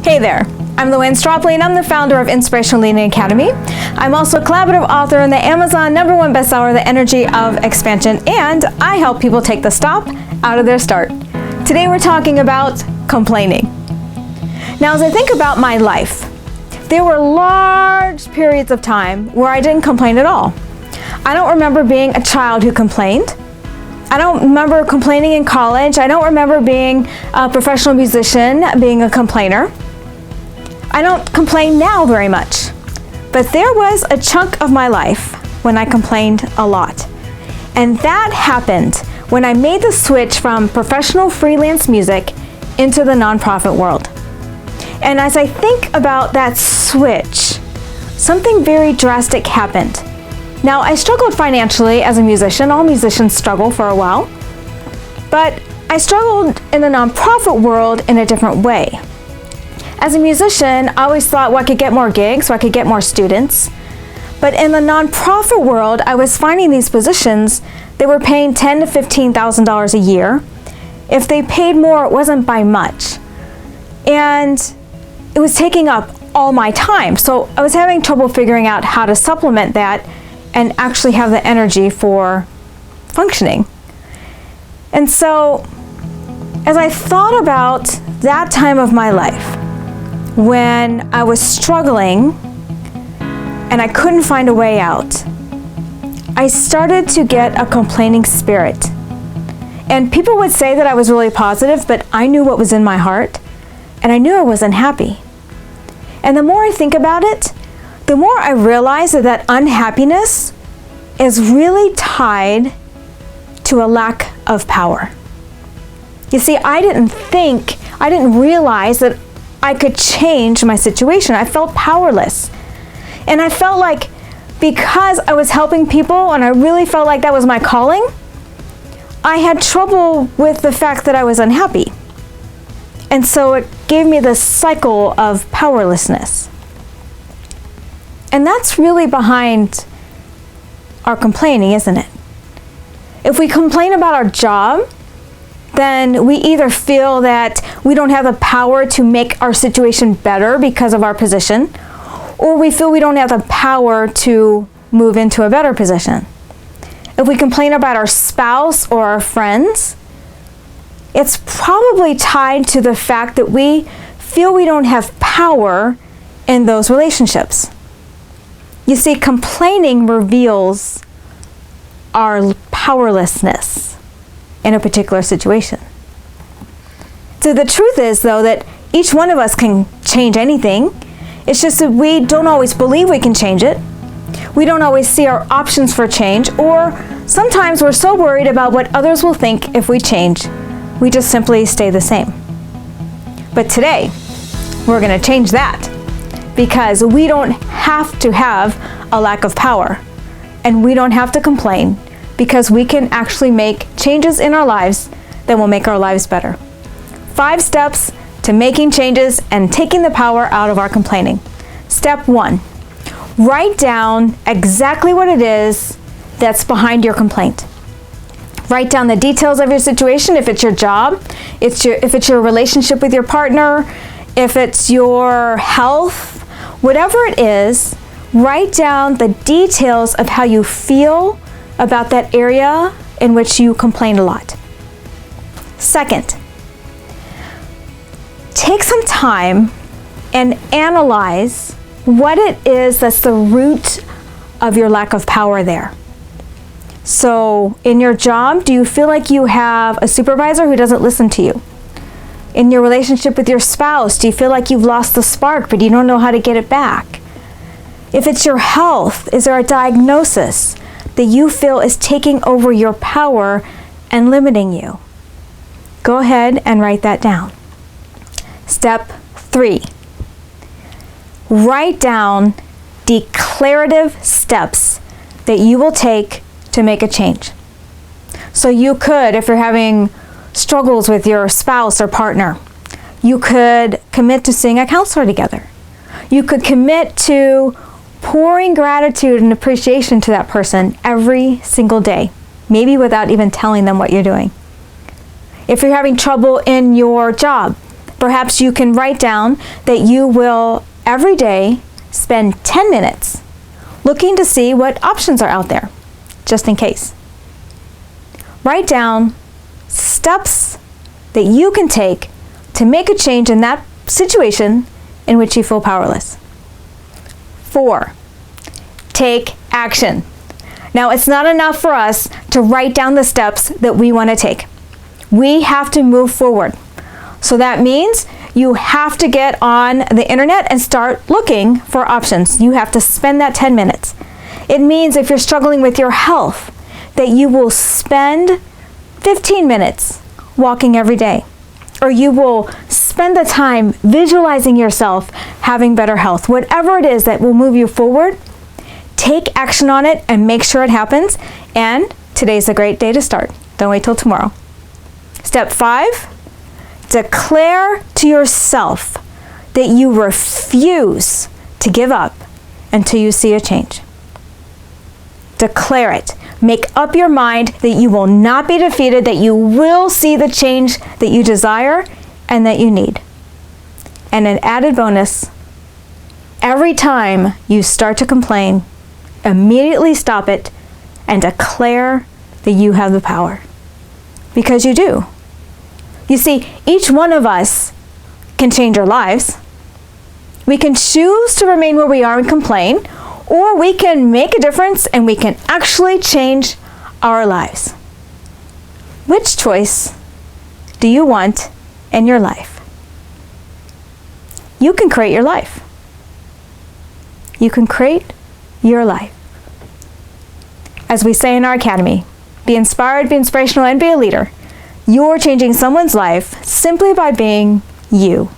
Hey there, I'm Luann Stroppley and I'm the founder of Inspirational Leading Academy. I'm also a collaborative author in the Amazon #1 bestseller, The Energy of Expansion, and I help people take the stop out of their start. Today we're talking about complaining. Now, as I think about my life, there were large periods of time where I didn't complain at all. I don't remember being a child who complained. I don't remember complaining in college. I don't remember being a professional musician, being a complainer. I don't complain now very much, but there was a chunk of my life when I complained a lot. And that happened when I made the switch from professional freelance music into the nonprofit world. And as I think about that switch, something very drastic happened. Now, I struggled financially as a musician. All musicians struggle for a while. But I struggled in the nonprofit world in a different way. As a musician, I always thought, well, I could get more gigs, so I could get more students. But in the nonprofit world, I was finding these positions, they were paying $10,000 to $15,000 a year. If they paid more, it wasn't by much. And it was taking up all my time. So I was having trouble figuring out how to supplement that and actually have the energy for functioning. And so, as I thought about that time of my life, when I was struggling and I couldn't find a way out, I started to get a complaining spirit. And people would say that I was really positive, but I knew what was in my heart, and I knew I wasn't happy. And the more I think about it, the more I realize that unhappiness is really tied to a lack of power. You see, I didn't realize that I could change my situation. I felt powerless. And I felt like because I was helping people and I really felt like that was my calling, I had trouble with the fact that I was unhappy. And so it gave me this cycle of powerlessness. And that's really behind our complaining, isn't it? If we complain about our job, then we either feel that we don't have the power to make our situation better because of our position, or we feel we don't have the power to move into a better position. If we complain about our spouse or our friends, it's probably tied to the fact that we feel we don't have power in those relationships. You see, complaining reveals our powerlessness in a particular situation. So the truth is, though, that each one of us can change anything. It's just that we don't always believe we can change it. We don't always see our options for change, or sometimes we're so worried about what others will think if we change, we just simply stay the same. But today, we're going to change that, because we don't have to have a lack of power, and we don't have to complain, because we can actually make changes in our lives that will make our lives better. 5 steps to making changes and taking the power out of our complaining. Step 1, write down exactly what it is that's behind your complaint. Write down the details of your situation. If it's your job, if it's your relationship with your partner, if it's your health, whatever it is, write down the details of how you feel about that area in which you complain a lot. Second, take some time and analyze what it is that's the root of your lack of power there. So in your job, do you feel like you have a supervisor who doesn't listen to you? In your relationship with your spouse, do you feel like you've lost the spark but you don't know how to get it back? If it's your health, is there a diagnosis that you feel is taking over your power and limiting you? Go ahead and write that down. Step 3, write down declarative steps that you will take to make a change. So you could, if you're having struggles with your spouse or partner, you could commit to seeing a counselor together. You could commit to pouring gratitude and appreciation to that person every single day, maybe without even telling them what you're doing. If you're having trouble in your job, Perhaps you can write down that you will every day spend 10 minutes looking to see what options are out there, just in case. Write down steps that you can take to make a change in that situation in which you feel powerless. 4, take action. Now, it's not enough for us to write down the steps that we want to take. We have to move forward. So that means you have to get on the internet and start looking for options. You have to spend that 10 minutes. It means if you're struggling with your health, that you will spend 15 minutes walking every day. Or you will spend the time visualizing yourself having better health. Whatever it is that will move you forward, take action on it and make sure it happens. And today's a great day to start. Don't wait till tomorrow. Step 5, declare to yourself that you refuse to give up until you see a change. Declare it. Make up your mind that you will not be defeated, that you will see the change that you desire and that you need. And an added bonus, every time you start to complain, immediately stop it and declare that you have the power. Because you do. You see, each one of us can change our lives. We can choose to remain where we are and complain, or we can make a difference and we can actually change our lives. Which choice do you want in your life? You can create your life. You can create your life. As we say in our academy, be inspired, be inspirational, and be a leader. You're changing someone's life simply by being you.